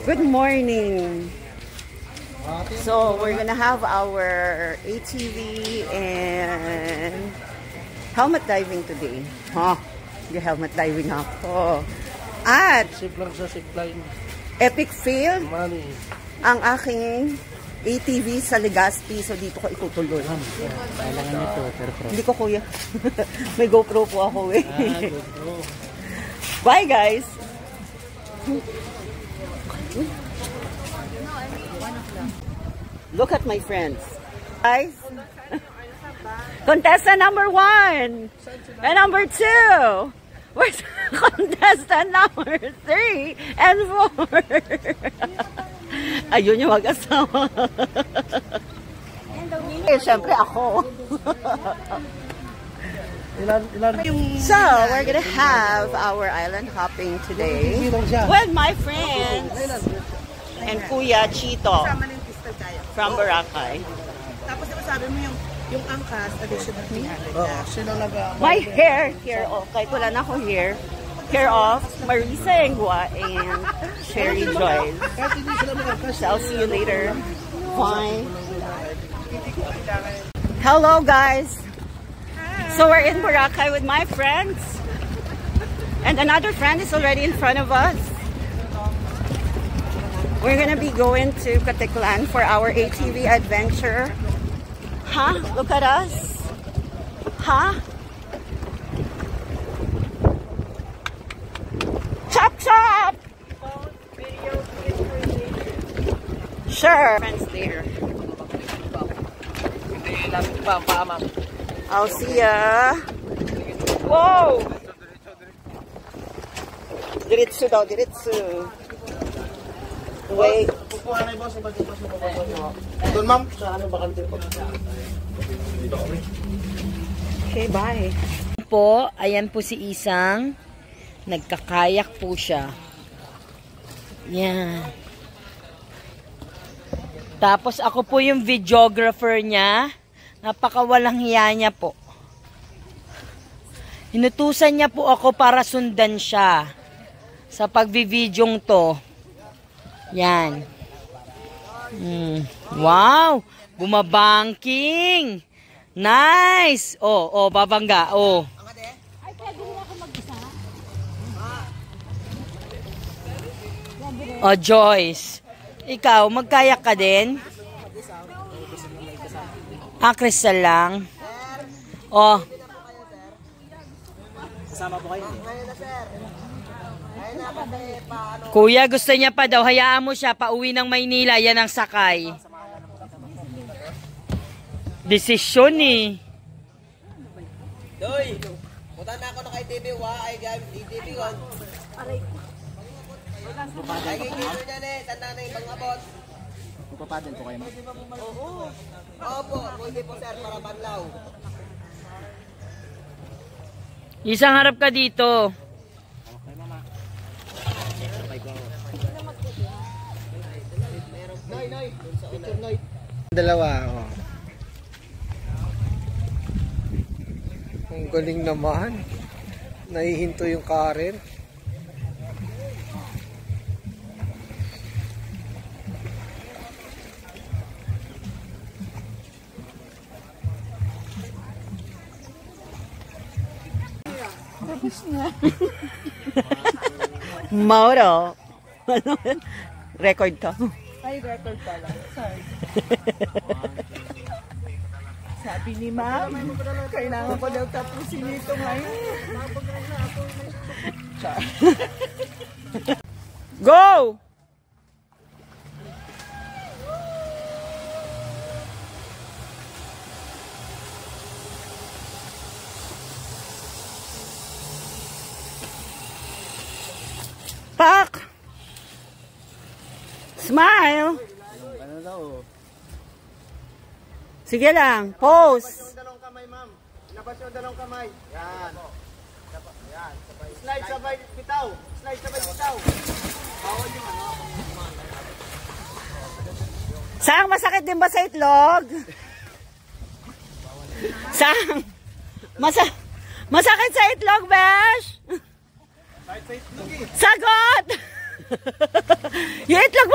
Good morning. So we're gonna have our ATV and helmet diving today. Yung helmet diving ako. At epic fail ang aking ATV sa Legazpi. So dito ko itutuloy. Kailangan nito, pero hindi ko kuya. May GoPro po ako eh. GoPro. Bye guys. Look at my friends. Guys. Contestant number 1 and number 2. Where's contestant number 3 and 4? Ayun yung mag-asawa. Eh, syempre ako. So, we're gonna have our island hopping today with my friends and Kuya Chito from Boracay. Tapos sabi mo yung angkas, additional 300. My hair here off, kahit wala na ako hair off, Marisa Engua and Sherry Joyce. So, I'll see you later. Bye. Hello guys. So we're in Boracay with my friends. And another friend is already in front of us. We're gonna be going to Caticlan for our ATV adventure. Huh? Look at us. Huh? Chop chop! Sure. Friends there. I'll see ya. Whoa! Diretso daw, diretso. Wait. Doon ma'am, sa ano bakante po? Okay, bye. Po, ayan po si Isang. Nagkakayak po siya. Yan. Tapos ako po yung videographer niya. Napakawalang hiya niya po. Inutusan niya po ako para sundan siya sa pagbividyong to. Yan. Wow! Bumabangking! Nice! Oh, babangga. Oh. Ay, pwede mo ako mag-isa? Oh, Joyce. Ikaw, magkayak ka din? Crystal lang. Oh. Kasama po kayo. Kuya, gusto niya pa daw. Hayaan mo siya. Pauwi ng Maynila. Yan ang sakay. Desisyon eh. Doy! Punta na ako na kay TV. Ay, TV ko. Ay, kikito dyan eh. Tanda na yung pang-abot. Pupapadal po kayo, ma'am? Oo. Opo. Pwede po, sir. Para banlaw. Isang harap ka dito. Okay, mama. Noy. Picture, Noy. Dalawa, oh. Ang galing naman. Nahihinto yung current. Mauro. Record to. Ay, record pala. Sorry. Sabi ni ma'am, kailangan ko daw tapusin ito ngayon. Go! Pak! Smile! Ano daw? Sige lang, pose! Labas yung dalawang kamay, ma'am. Labas yung dalawang kamay. Yan. Yan. Slide sabay bitaw. Slide sabay bitaw. Bawal yung ano. Sang, masakit din ba sa itlog? Sang! Masakit sa itlog, Besh? Sagot! Yung itlog